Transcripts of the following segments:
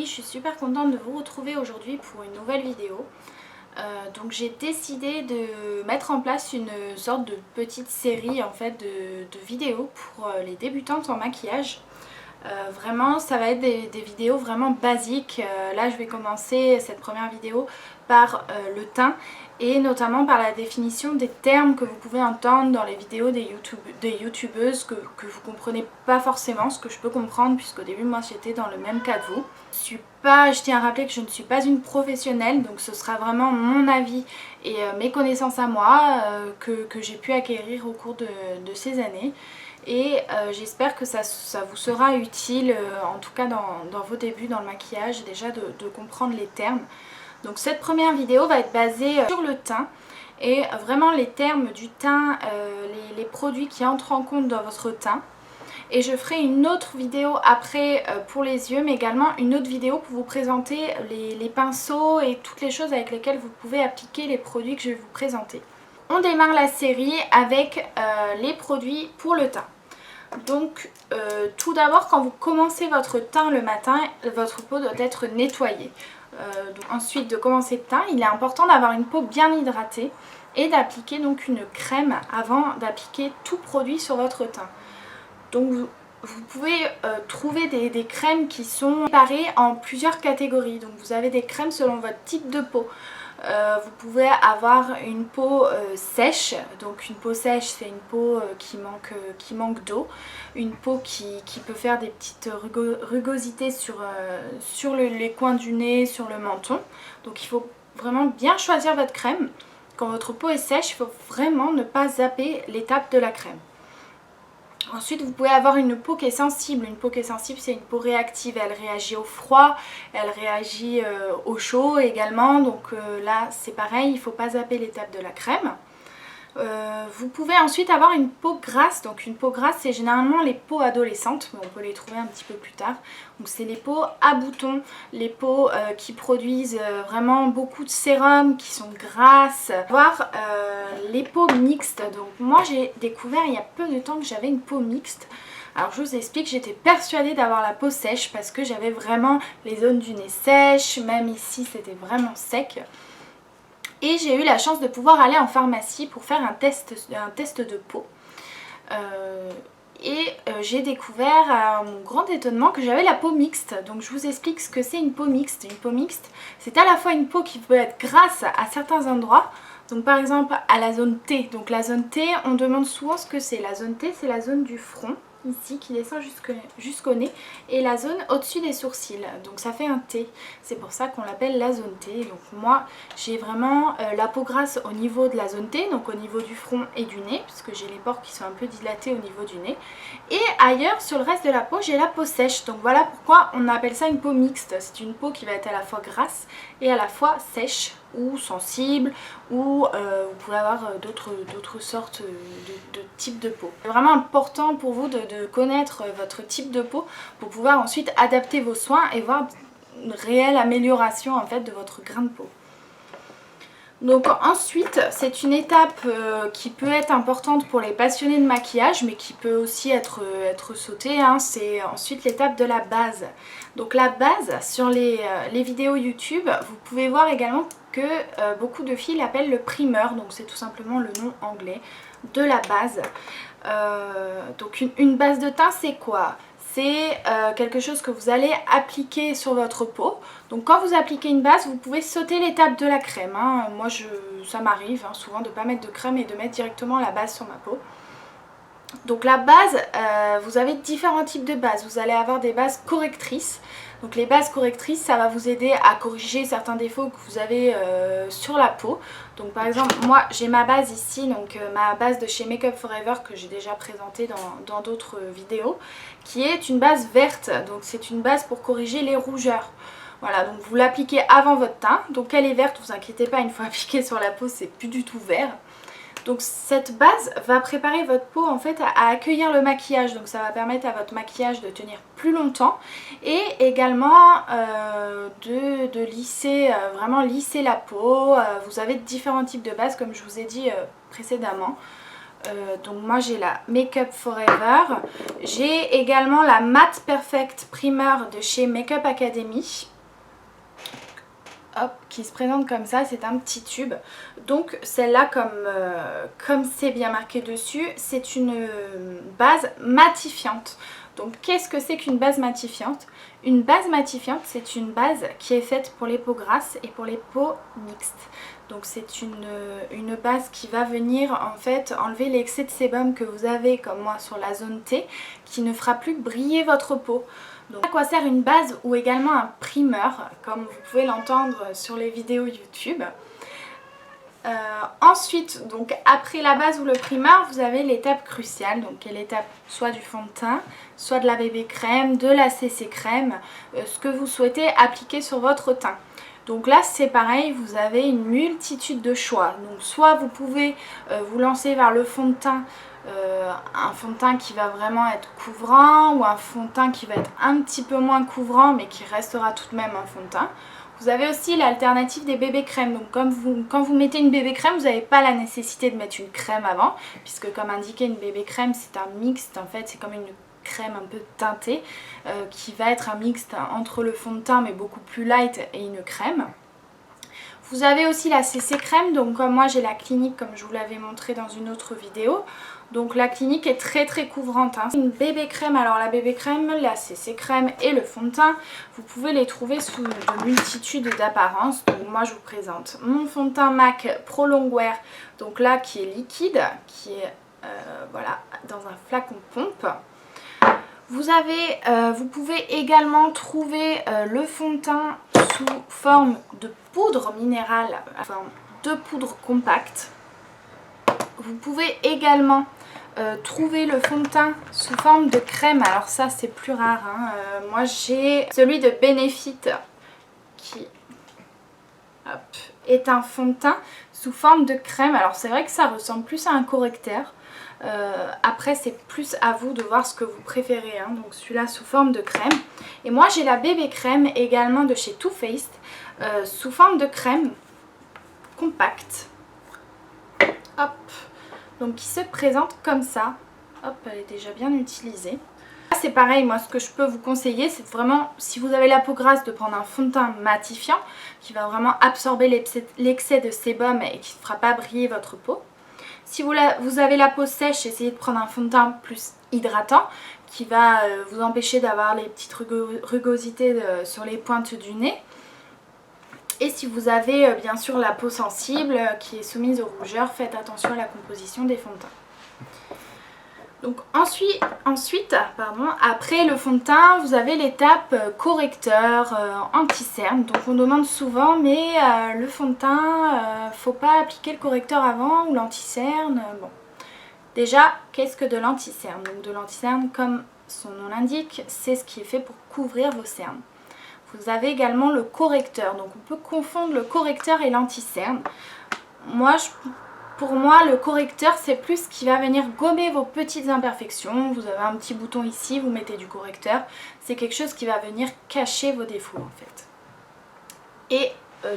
je suis super contente de vous retrouver aujourd'hui pour une nouvelle vidéo. Donc j'ai décidé de mettre en place une sorte de petite série en fait de vidéos pour les débutantes en maquillage. Vraiment ça va être des vidéos vraiment basiques. Là je vais commencer cette première vidéo par le teint et notamment par la définition des termes que vous pouvez entendre dans les vidéos des youtubeuses que vous comprenez pas forcément, ce que je peux comprendre puisqu'au début moi j'étais dans le même cas que vous. Je tiens à rappeler que je ne suis pas une professionnelle, donc ce sera vraiment mon avis et mes connaissances à moi que j'ai pu acquérir au cours de ces années. Et j'espère que ça vous sera utile, en tout cas dans vos débuts dans le maquillage, déjà de comprendre les termes. Donc cette première vidéo va être basée sur le teint et vraiment les termes du teint, les produits qui entrent en compte dans votre teint. Et je ferai une autre vidéo après pour les yeux, mais également une autre vidéo pour vous présenter les pinceaux et toutes les choses avec lesquelles vous pouvez appliquer les produits que je vais vous présenter. On démarre la série avec les produits pour le teint. Donc tout d'abord, quand vous commencez votre teint le matin, votre peau doit être nettoyée. Ensuite de commencer le teint, il est important d'avoir une peau bien hydratée et d'appliquer donc une crème avant d'appliquer tout produit sur votre teint. Donc vous pouvez trouver des crèmes qui sont séparées en plusieurs catégories. Donc vous avez des crèmes selon votre type de peau. Vous pouvez avoir une peau sèche, donc une peau sèche c'est une peau qui manque d'eau, une peau qui peut faire des petites rugosités sur les coins du nez, sur le menton. Donc il faut vraiment bien choisir votre crème. Quand votre peau est sèche, il faut vraiment ne pas zapper l'étape de la crème. Ensuite, vous pouvez avoir une peau qui est sensible. Une peau qui est sensible, c'est une peau réactive. Elle réagit au froid, elle réagit au chaud également. Donc là, c'est pareil, il ne faut pas zapper l'étape de la crème. Vous pouvez ensuite avoir une peau grasse. Donc une peau grasse, c'est généralement les peaux adolescentes, mais on peut les trouver un petit peu plus tard. Donc c'est les peaux à boutons, les peaux qui produisent vraiment beaucoup de sérum, qui sont grasses. Voir les peaux mixtes. Donc moi j'ai découvert il y a peu de temps que j'avais une peau mixte. Alors je vous explique, j'étais persuadée d'avoir la peau sèche parce que j'avais vraiment les zones du nez sèches, même ici c'était vraiment sec. Et j'ai eu la chance de pouvoir aller en pharmacie pour faire un test de peau. J'ai découvert à mon grand étonnement que j'avais la peau mixte. Donc je vous explique ce que c'est une peau mixte. Une peau mixte, c'est à la fois une peau qui peut être grasse à certains endroits. Donc par exemple à la zone T. Donc la zone T, on demande souvent ce que c'est. La zone T, c'est la zone du front, ici, qui descend jusqu'au nez, et la zone au-dessus des sourcils, donc ça fait un T, c'est pour ça qu'on l'appelle la zone T. Donc moi j'ai vraiment la peau grasse au niveau de la zone T, donc au niveau du front et du nez, puisque j'ai les pores qui sont un peu dilatés au niveau du nez, et ailleurs sur le reste de la peau j'ai la peau sèche. Donc voilà pourquoi on appelle ça une peau mixte. C'est une peau qui va être à la fois grasse et à la fois sèche ou sensible, ou vous pouvez avoir d'autres sortes de types de peau. C'est vraiment important pour vous de connaître votre type de peau pour pouvoir ensuite adapter vos soins et voir une réelle amélioration en fait de votre grain de peau. Donc ensuite, c'est une étape qui peut être importante pour les passionnés de maquillage, mais qui peut aussi être sautée, hein. C'est ensuite l'étape de la base. Donc la base, sur les vidéos YouTube, vous pouvez voir également que beaucoup de filles l'appellent le primer, donc c'est tout simplement le nom anglais de la base. Donc une base de teint, c'est quoi ? C'est quelque chose que vous allez appliquer sur votre peau. Donc quand vous appliquez une base, vous pouvez sauter l'étape de la crème, hein. Moi ça m'arrive souvent de ne pas mettre de crème et de mettre directement la base sur ma peau. Donc la base, vous avez différents types de bases. Vous allez avoir des bases correctrices. Donc les bases correctrices, ça va vous aider à corriger certains défauts que vous avez sur la peau. Donc par exemple, moi j'ai ma base ici, donc ma base de chez Make Up For Ever que j'ai déjà présentée dans d'autres vidéos, qui est une base verte. Donc c'est une base pour corriger les rougeurs. Voilà, donc vous l'appliquez avant votre teint. Donc elle est verte, vous inquiétez pas, une fois appliquée sur la peau, c'est plus du tout vert. Donc cette base va préparer votre peau en fait à accueillir le maquillage. Donc ça va permettre à votre maquillage de tenir plus longtemps et également de lisser, vraiment lisser la peau. Vous avez différents types de bases comme je vous ai dit précédemment. Donc moi j'ai la Make Up For Ever. J'ai également la Matte Perfect Primer de chez Make Up Academy. hop, qui se présente comme ça, c'est un petit tube. Donc celle-là, comme c'est bien marqué dessus, c'est une base matifiante. Donc qu'est-ce que c'est qu'une base matifiante? Une base matifiante, c'est une base qui est faite pour les peaux grasses et pour les peaux mixtes. Donc c'est une base qui va venir en fait enlever l'excès de sébum que vous avez comme moi sur la zone T, qui ne fera plus briller votre peau. Donc à quoi sert une base ou également un primer, comme vous pouvez l'entendre sur les vidéos YouTube. Ensuite, donc après la base ou le primer, vous avez l'étape cruciale, donc qui est l'étape soit du fond de teint, soit de la bébé crème, de la CC crème, ce que vous souhaitez appliquer sur votre teint. Donc là c'est pareil, vous avez une multitude de choix. Donc soit vous pouvez vous lancer vers le fond de teint, un fond de teint qui va vraiment être couvrant, ou un fond de teint qui va être un petit peu moins couvrant mais qui restera tout de même un fond de teint. Vous avez aussi l'alternative des bébés crèmes. Donc quand vous mettez une bébé crème, vous n'avez pas la nécessité de mettre une crème avant, puisque comme indiqué, une bébé crème c'est un mixte, en fait c'est comme une crème un peu teintée qui va être un mixte entre le fond de teint mais beaucoup plus light et une crème. Vous avez aussi la CC crème, donc comme moi j'ai la clinique comme je vous l'avais montré dans une autre vidéo. Donc la clinique est très couvrante, hein. Une bébé crème, alors la bébé crème, la CC crème et le fond de teint, vous pouvez les trouver sous de multitudes d'apparences. Donc moi je vous présente mon fond de teint MAC Pro Longwear, donc là qui est liquide, qui est voilà, dans un flacon pompe. Vous pouvez également trouver le fond de teint sous forme de poudre minérale, enfin de poudre compacte. Vous pouvez également trouver le fond de teint sous forme de crème, alors ça c'est plus rare, hein. Moi j'ai celui de Benefit qui est un fond de teint sous forme de crème. Alors c'est vrai que ça ressemble plus à un correcteur. Après c'est plus à vous de voir ce que vous préférez, hein. Donc celui-là sous forme de crème. Et moi j'ai la bébé crème également de chez Too Faced sous forme de crème compacte. Hop, donc qui se présente comme ça. Hop, elle est déjà bien utilisée. C'est pareil, moi ce que je peux vous conseiller, c'est vraiment, si vous avez la peau grasse, de prendre un fond de teint matifiant qui va vraiment absorber l'excès de sébum et qui ne fera pas briller votre peau. Si vous avez la peau sèche, essayez de prendre un fond de teint plus hydratant qui va vous empêcher d'avoir les petites rugosités sur les pointes du nez. Et si vous avez bien sûr la peau sensible qui est soumise aux rougeurs, faites attention à la composition des fonds de teint. Donc ensuite, après le fond de teint, vous avez l'étape correcteur anti-cerne. Donc on demande souvent, mais le fond de teint, faut pas appliquer le correcteur avant ou l'anti-cerne. Bon. Déjà, qu'est-ce que de l'anti-cerne? Donc de l'anti-cerne, comme son nom l'indique, c'est ce qui est fait pour couvrir vos cernes. Vous avez également le correcteur, donc on peut confondre le correcteur et l'anti-cerne. Pour moi, le correcteur, c'est plus ce qui va venir gommer vos petites imperfections. Vous avez un petit bouton ici, vous mettez du correcteur. C'est quelque chose qui va venir cacher vos défauts en fait. Et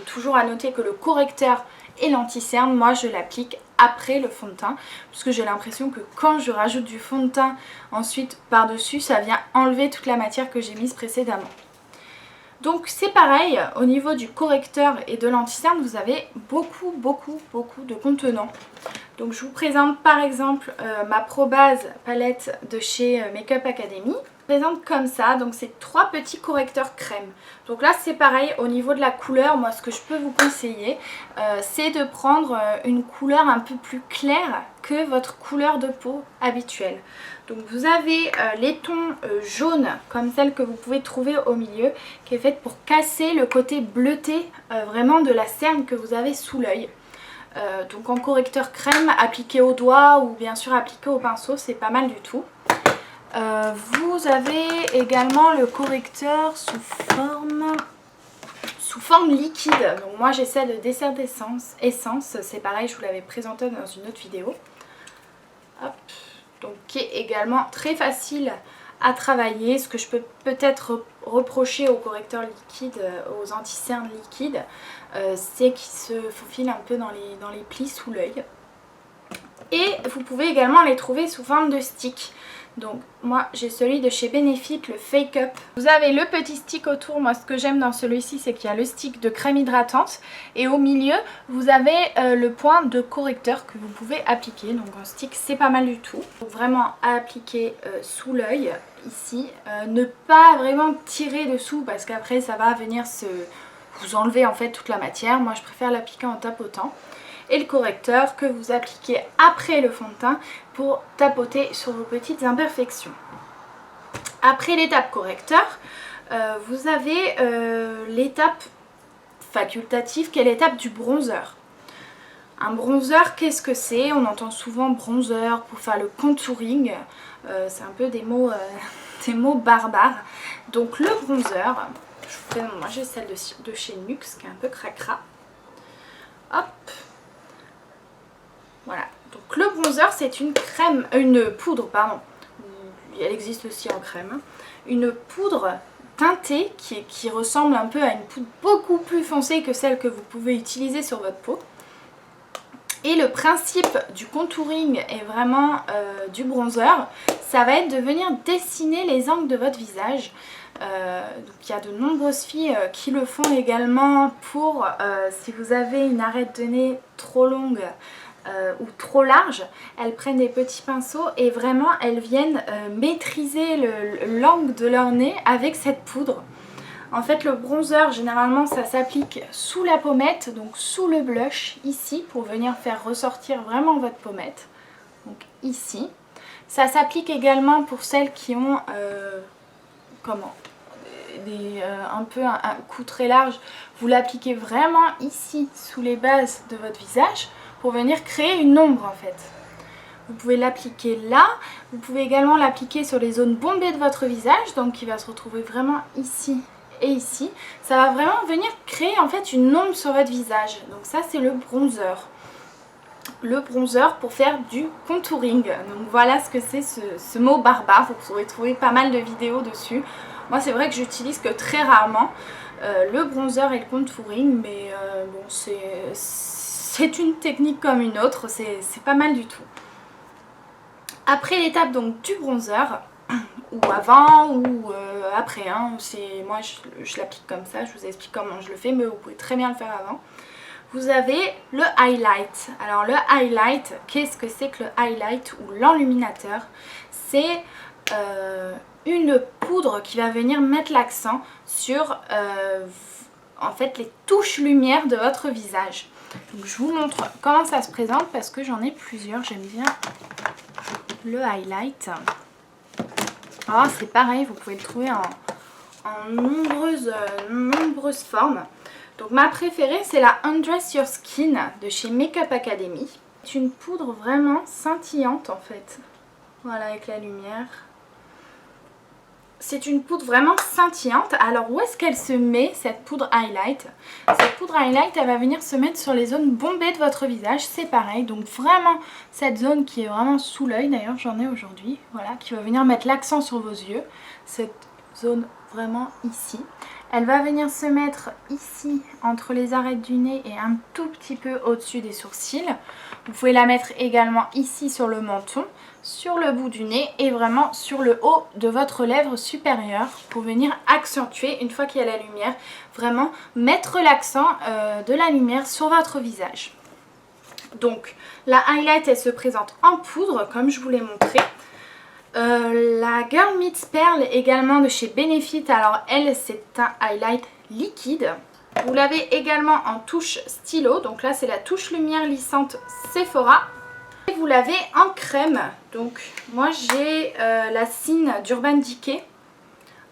toujours à noter que le correcteur et l'anti-cerne, moi je l'applique après le fond de teint, parce que j'ai l'impression que quand je rajoute du fond de teint ensuite par-dessus, ça vient enlever toute la matière que j'ai mise précédemment. Donc c'est pareil, au niveau du correcteur et de l'anti-cerne, vous avez beaucoup de contenants. Donc je vous présente par exemple ma Pro Base palette de chez Makeup Academy. Je vous présente comme ça, donc c'est 3 petits correcteurs crème. Donc là c'est pareil, au niveau de la couleur, moi ce que je peux vous conseiller, c'est de prendre une couleur un peu plus claire que votre couleur de peau habituelle. Donc vous avez les tons jaunes comme celle que vous pouvez trouver au milieu, qui est faite pour casser le côté bleuté vraiment de la cerne que vous avez sous l'œil. Donc en correcteur crème, appliqué au doigt ou bien sûr appliqué au pinceau, c'est pas mal du tout. Vous avez également le correcteur sous forme liquide. Donc moi j'essaie de dessert essence, c'est pareil, je vous l'avais présenté dans une autre vidéo. Hop. Donc qui est également très facile à travailler. Ce que je peux peut-être reprocher aux correcteurs liquides, aux anti-cernes liquides, c'est qu'ils se faufilent un peu dans les plis sous l'œil. Et vous pouvez également les trouver sous forme de stick. Donc moi j'ai celui de chez Benefit, le Fake Up. Vous avez le petit stick autour. Moi ce que j'aime dans celui-ci c'est qu'il y a le stick de crème hydratante et au milieu vous avez le point de correcteur que vous pouvez appliquer. Donc un stick c'est pas mal du tout. Donc vraiment à appliquer sous l'œil ici. Ne pas vraiment tirer dessous parce qu'après ça va venir vous enlever en fait toute la matière. Moi je préfère l'appliquer en tapotant. Et le correcteur que vous appliquez après le fond de teint pour tapoter sur vos petites imperfections. Après l'étape correcteur, vous avez l'étape facultative qui est l'étape du bronzer. Un bronzer, qu'est-ce que c'est? On entend souvent bronzer pour faire le contouring. C'est un peu des mots barbares. Donc le bronzer, je vous présente, moi j'ai celle de chez NYX qui est un peu cracra. Hop! Voilà, donc le bronzer c'est une poudre, pardon, elle existe aussi en crème, une poudre teintée qui ressemble un peu à une poudre beaucoup plus foncée que celle que vous pouvez utiliser sur votre peau. Et le principe du contouring et vraiment du bronzer, ça va être de venir dessiner les angles de votre visage. Donc il y a de nombreuses filles qui le font également pour si vous avez une arête de nez trop longue ou trop large, elles prennent des petits pinceaux et vraiment elles viennent maîtriser l'angle de leur nez avec cette poudre. En fait le bronzer généralement ça s'applique sous la pommette, donc sous le blush ici pour venir faire ressortir vraiment votre pommette, donc ici. Ça s'applique également pour celles qui ont un peu un cou très large, vous l'appliquez vraiment ici sous les bases de votre visage pour venir créer une ombre en fait. Vous pouvez l'appliquer là, vous pouvez également l'appliquer sur les zones bombées de votre visage, donc qui va se retrouver vraiment ici et ici. Ça va vraiment venir créer en fait une ombre sur votre visage. Donc ça c'est le bronzer. Le bronzer pour faire du contouring. Donc voilà ce que c'est ce mot barbare, vous pourrez trouver pas mal de vidéos dessus. Moi c'est vrai que j'utilise que très rarement le bronzer et le contouring, mais bon c'est une technique comme une autre, c'est pas mal du tout. Après l'étape donc du bronzer, ou avant ou après, hein, moi je l'applique comme ça, je vous explique comment je le fais, mais vous pouvez très bien le faire avant. Vous avez le highlight. Alors le highlight, qu'est-ce que c'est que le highlight ou l'enluminateur? C'est une poudre qui va venir mettre l'accent sur en fait les touches lumière de votre visage. Donc je vous montre comment ça se présente parce que j'en ai plusieurs, j'aime bien le highlight. Alors c'est pareil, vous pouvez le trouver en nombreuses formes. Donc ma préférée c'est la Undress Your Skin de chez Makeup Academy. C'est une poudre vraiment scintillante en fait. Voilà, avec la lumière. C'est une poudre vraiment scintillante. Alors où est-ce qu'elle se met cette poudre highlight? Cette poudre highlight elle va venir se mettre sur les zones bombées de votre visage. C'est pareil, donc vraiment cette zone qui est vraiment sous l'œil, d'ailleurs j'en ai aujourd'hui. Voilà, qui va venir mettre l'accent sur vos yeux. Cette zone vraiment ici. Elle va venir se mettre ici entre les arêtes du nez et un tout petit peu au-dessus des sourcils. Vous pouvez la mettre également ici sur le menton, sur le bout du nez et vraiment sur le haut de votre lèvre supérieure pour venir accentuer, une fois qu'il y a la lumière, vraiment mettre l'accent de la lumière sur votre visage. Donc la highlight elle se présente en poudre comme je vous l'ai montré. La Girl Meets Pearl également de chez Benefit, alors elle c'est un highlight liquide. Vous l'avez également en touche stylo, donc là c'est la touche lumière lissante Sephora. Et vous l'avez en crème, donc moi j'ai la Cine d'Urban Decay,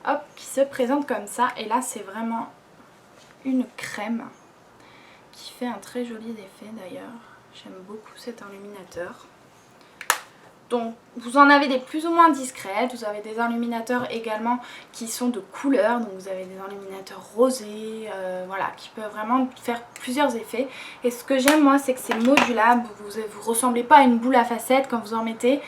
hop, qui se présente comme ça. Et là c'est vraiment une crème qui fait un très joli effet d'ailleurs. J'aime beaucoup cet illuminateur. Donc vous en avez des plus ou moins discrètes, vous avez des illuminateurs également qui sont de couleur, donc vous avez des illuminateurs rosés, voilà, qui peuvent vraiment faire plusieurs effets. Et ce que j'aime moi c'est que c'est modulable, vous ressemblez pas à une boule à facettes quand vous en mettez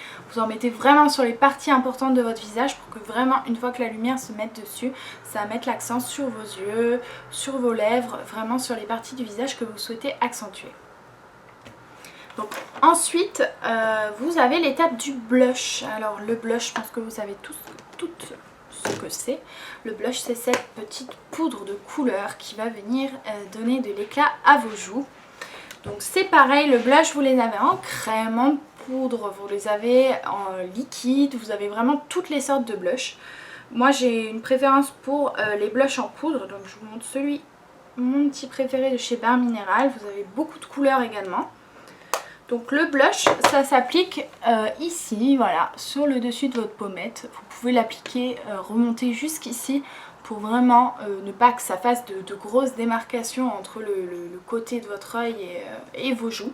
vraiment sur les parties importantes de votre visage pour que vraiment une fois que la lumière se mette dessus, ça va mettre l'accent sur vos yeux, sur vos lèvres, vraiment sur les parties du visage que vous souhaitez accentuer. Donc ensuite vous avez l'étape du blush. Alors le blush, je pense que vous savez tous toutes ce que c'est. Le blush, c'est cette petite poudre de couleur qui va venir donner de l'éclat à vos joues. Donc c'est pareil, le blush vous les avez en crème, en poudre, vous les avez en liquide, vous avez vraiment toutes les sortes de blush. Moi j'ai une préférence pour les blushs en poudre, donc je vous montre celui, mon petit préféré de chez Bare Minéral. Vous avez beaucoup de couleurs également. Donc le blush, ça s'applique ici, voilà, sur le dessus de votre pommette. Vous pouvez l'appliquer, remonter jusqu'ici pour vraiment ne pas que ça fasse de grosses démarcations entre le côté de votre œil et vos joues.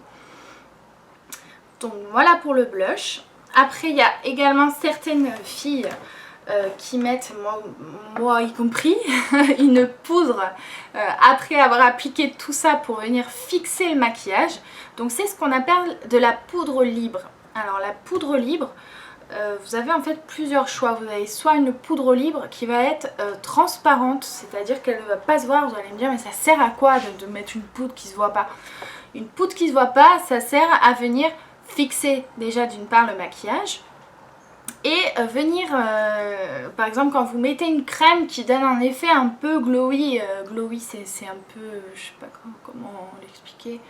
Donc voilà pour le blush. Après il y a également certaines filles qui mettent, moi y compris, une poudre après avoir appliqué tout ça pour venir fixer le maquillage. Donc c'est ce qu'on appelle de la poudre libre. Alors la poudre libre, vous avez en fait plusieurs choix. Vous avez soit une poudre libre qui va être transparente, c'est-à-dire qu'elle ne va pas se voir. Vous allez me dire mais ça sert à quoi de mettre une poudre qui ne se voit pas? Une poudre qui ne se voit pas, ça sert à venir fixer déjà d'une part le maquillage et venir, par exemple quand vous mettez une crème qui donne un effet un peu glowy, glowy c'est un peu, je sais pas comment l'expliquer,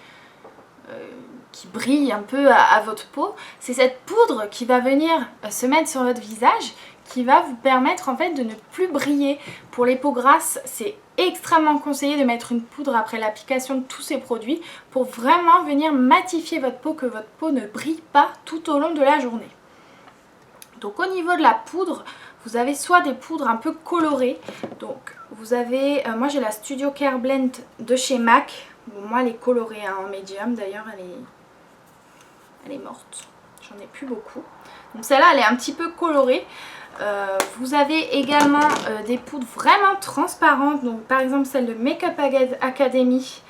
qui brille un peu à votre peau, c'est cette poudre qui va venir se mettre sur votre visage qui va vous permettre en fait de ne plus briller. Pour les peaux grasses, c'est extrêmement conseillé de mettre une poudre après l'application de tous ces produits pour vraiment venir matifier votre peau, que votre peau ne brille pas tout au long de la journée. Donc au niveau de la poudre, vous avez soit des poudres un peu colorées, donc vous avez, moi j'ai la Studio Care Blend de chez MAC, bon, moi elle est colorée hein, en médium, d'ailleurs elle est morte, j'en ai plus beaucoup. Donc celle-là elle est un petit peu colorée. Vous avez également des poudres vraiment transparentes, donc par exemple celle de Makeup Academy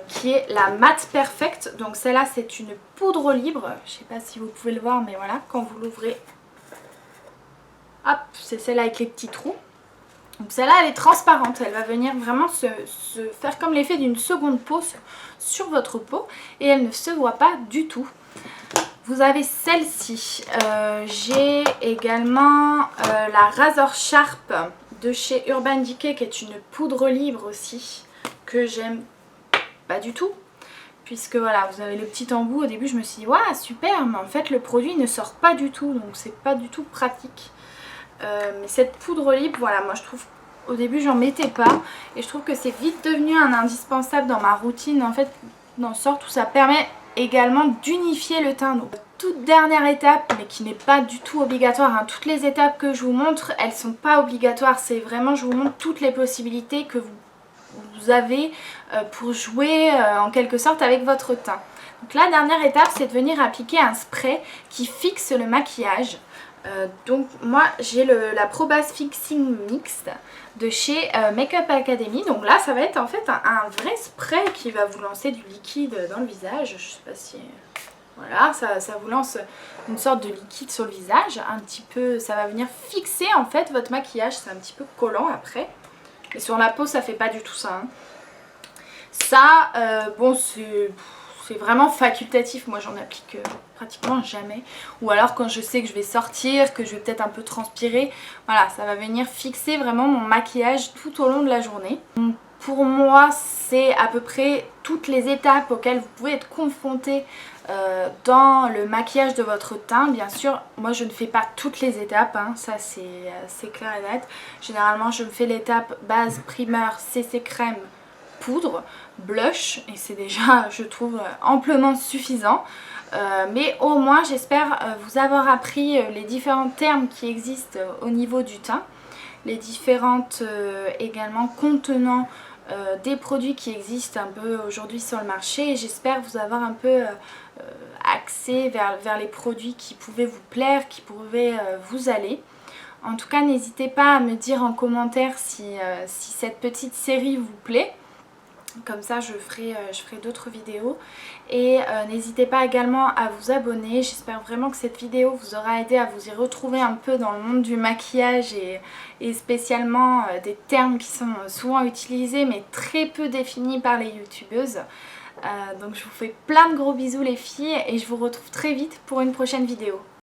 qui est la Matte Perfect. Donc celle-là c'est une poudre libre, je sais pas si vous pouvez le voir mais voilà, quand vous l'ouvrez, hop, c'est celle avec les petits trous. Donc celle-là elle est transparente, elle va venir vraiment se faire comme l'effet d'une seconde peau sur votre peau et elle ne se voit pas du tout. Vous avez celle-ci, j'ai également la Razor Sharp de chez Urban Decay qui est une poudre libre aussi que j'aime pas du tout. Puisque voilà, vous avez le petit embout, au début je me suis dit waouh super, mais en fait le produit ne sort pas du tout, donc c'est pas du tout pratique. Mais cette poudre libre, voilà, moi je trouve, au début j'en mettais pas et je trouve que c'est vite devenu un indispensable dans ma routine en fait, dans sorte où ça permet également d'unifier le teint. Donc toute dernière étape, mais qui n'est pas du tout obligatoire, hein. Toutes les étapes que je vous montre, elles sont pas obligatoires, c'est vraiment, je vous montre toutes les possibilités que vous avez pour jouer en quelque sorte avec votre teint. Donc la dernière étape, c'est de venir appliquer un spray qui fixe le maquillage. Donc moi j'ai la Pro Base Fixing Mixte de chez Makeup Academy. Donc là ça va être en fait un vrai spray qui va vous lancer du liquide dans le visage. Je sais pas si... Voilà, ça vous lance une sorte de liquide sur le visage. Un petit peu, ça va venir fixer en fait votre maquillage. C'est un petit peu collant après. Et sur la peau ça fait pas du tout ça. Hein. Ça, bon c'est vraiment facultatif, moi j'en applique pratiquement jamais. Ou alors quand je sais que je vais sortir, que je vais peut-être un peu transpirer, voilà, ça va venir fixer vraiment mon maquillage tout au long de la journée. Pour moi, c'est à peu près toutes les étapes auxquelles vous pouvez être confronté dans le maquillage de votre teint. Bien sûr, moi je ne fais pas toutes les étapes, hein, ça c'est clair et net. Généralement, je me fais l'étape base, primer, CC crème, poudre, blush et c'est déjà je trouve amplement suffisant, mais au moins j'espère vous avoir appris les différents termes qui existent au niveau du teint, les différentes également contenants des produits qui existent un peu aujourd'hui sur le marché et j'espère vous avoir un peu axé vers les produits qui pouvaient vous plaire, qui pouvaient vous aller. En tout cas n'hésitez pas à me dire en commentaire si cette petite série vous plaît. Comme ça je ferai d'autres vidéos et n'hésitez pas également à vous abonner. J'espère vraiment que cette vidéo vous aura aidé à vous y retrouver un peu dans le monde du maquillage et spécialement des termes qui sont souvent utilisés mais très peu définis par les youtubeuses. Donc je vous fais plein de gros bisous les filles et je vous retrouve très vite pour une prochaine vidéo.